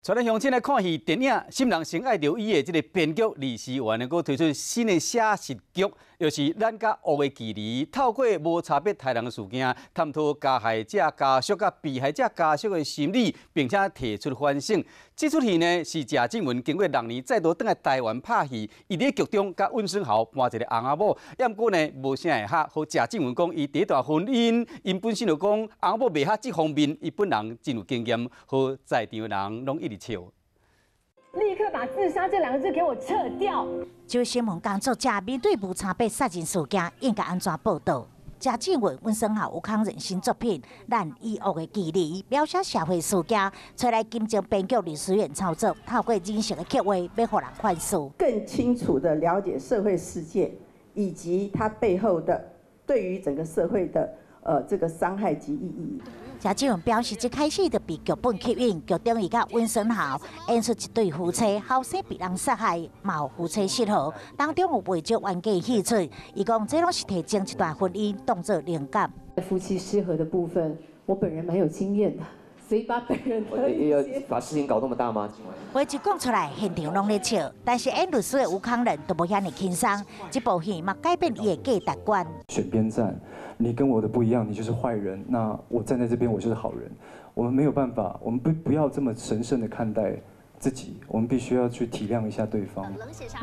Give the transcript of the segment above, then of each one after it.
带咱乡亲来看戏电影《心人相爱留伊》的这个编剧李时源，能够推出新的写实剧，就是咱甲乌的距离，透过无差别杀人事件，探讨加害者家属甲被害者家属的心理，并且提出反省。这出戏呢是谢静雯经过6年再度回来台湾拍戏，伊伫剧中甲温升豪扮一个翁仔某，不过呢无啥会合。和谢静雯讲，伊第一段婚姻，因本身就讲翁仔某袂合这方面，伊本人真有经验，和在场的人拢一直笑。立刻把自杀这2个字给我撤掉。就新闻工作者面对无差别杀人事件，应该安怎报道？谢静雯、温升豪、吴康仁新作品《咱与恶的距离》，描写社会事件，找来金钟编剧李时源操作，透过人性的刻画，要互人反思，更清楚地了解社会事件以及它背后的对于整个社会的这个伤害及意义。谢静雯表示，一开始就被剧本吸引，剧中伊甲温升豪演出一对夫妻，后生被人杀害，嘛有夫妻失和，当中有未少冤家戏出。伊讲，这拢是提前一段婚姻当作灵感。夫妻失和的部分，我本人蛮有经验的，所以把本人的也有把事情搞那么大吗？话一讲出来，现场拢咧笑，但是演律师的吴康仁都无遐尼轻松。这部戏嘛改变伊的价值观。选边站，你跟我的不一样，你就是坏人。那我站在这边，我就是好人。我们没有办法，我们不要这么神圣的看待自己，我们必须要去体谅一下对方。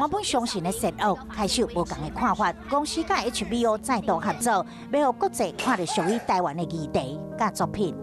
我本相信的善恶开始有无同的看法。公司甲 HBO 再度合作，要让国际看到属于台湾的议题甲作品。